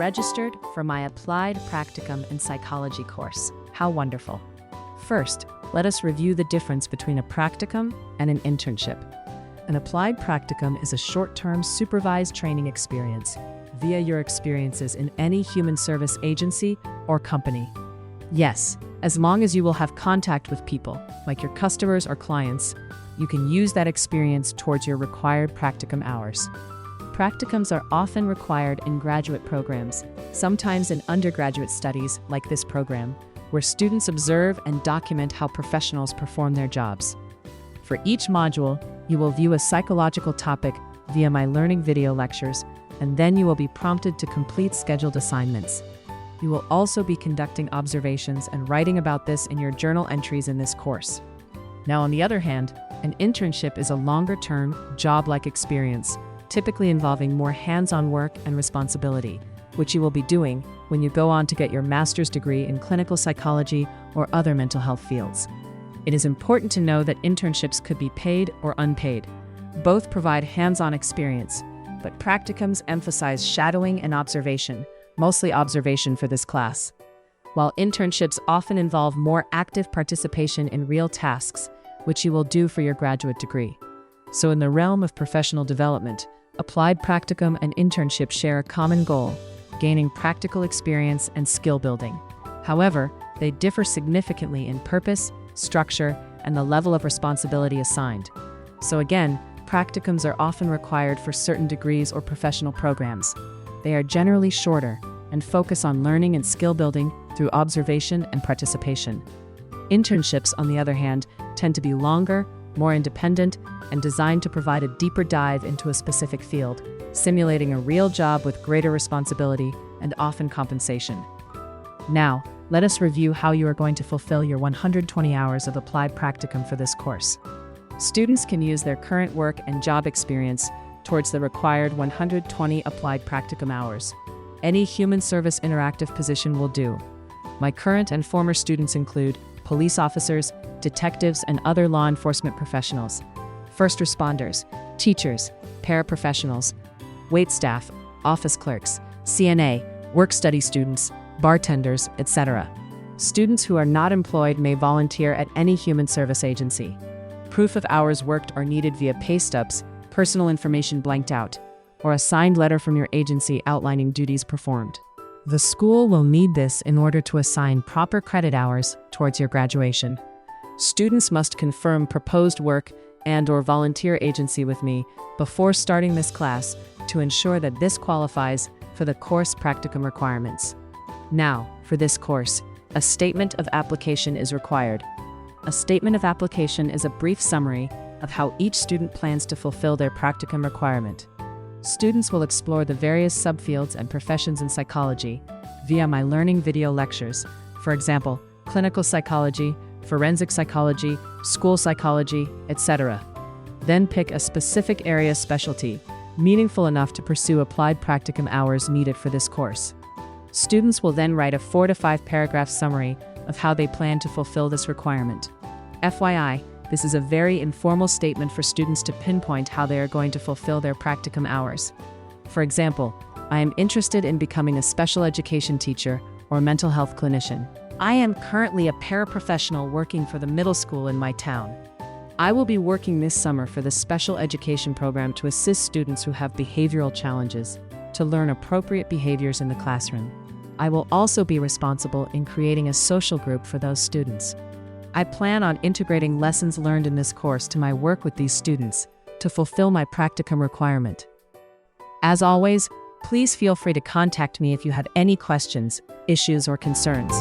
registered for my Applied Practicum in Psychology course. How wonderful. First, let us review the difference between a practicum and an internship. An applied practicum is a short-term supervised training experience via your experiences in any human service agency or company. Yes, as long as you will have contact with people, like your customers or clients, you can use that experience towards your required practicum hours. Practicums are often required in graduate programs, sometimes in undergraduate studies like this program, where students observe and document how professionals perform their jobs. For each module, you will view a psychological topic via my learning video lectures, and then you will be prompted to complete scheduled assignments. You will also be conducting observations and writing about this in your journal entries in this course. Now, on the other hand, an internship is a longer-term, job-like experience, typically involving more hands-on work and responsibility, which you will be doing when you go on to get your master's degree in clinical psychology or other mental health fields. It is important to know that internships could be paid or unpaid. Both provide hands-on experience, but practicums emphasize shadowing and observation, mostly observation for this class, while internships often involve more active participation in real tasks, which you will do for your graduate degree. So in the realm of professional development, applied practicum and internship share a common goal, gaining practical experience and skill building. However, they differ significantly in purpose, structure, and the level of responsibility assigned. So again, practicums are often required for certain degrees or professional programs. They are generally shorter and focus on learning and skill building through observation and participation. Internships, on the other hand, tend to be longer, more independent, and designed to provide a deeper dive into a specific field, simulating a real job with greater responsibility and often compensation. Now, let us review how you are going to fulfill your 120 hours of applied practicum for this course. Students can use their current work and job experience towards the required 120 applied practicum hours. Any human service interactive position will do. My current and former students include police officers, detectives, and other law enforcement professionals, first responders, teachers, paraprofessionals, waitstaff, office clerks, CNA, work-study students, bartenders, etc. Students who are not employed may volunteer at any human service agency. Proof of hours worked are needed via pay stubs, personal information blanked out, or a signed letter from your agency outlining duties performed. The school will need this in order to assign proper credit hours towards your graduation. Students must confirm proposed work and/or volunteer agency with me before starting this class to ensure that this qualifies for the course practicum requirements. Now, for this course, a statement of application is required. A statement of application is a brief summary of how each student plans to fulfill their practicum requirement. Students will explore the various subfields and professions in psychology via my learning video lectures, for example, clinical psychology, forensic psychology, school psychology, etc. Then pick a specific area specialty, meaningful enough to pursue applied practicum hours needed for this course. Students will then write a 4 to 5 paragraph summary of how they plan to fulfill this requirement. FYI, this is a very informal statement for students to pinpoint how they are going to fulfill their practicum hours. For example, I am interested in becoming a special education teacher or mental health clinician. I am currently a paraprofessional working for the middle school in my town. I will be working this summer for the special education program to assist students who have behavioral challenges to learn appropriate behaviors in the classroom. I will also be responsible in creating a social group for those students. I plan on integrating lessons learned in this course to my work with these students to fulfill my practicum requirement. As always, please feel free to contact me if you have any questions, issues, or concerns.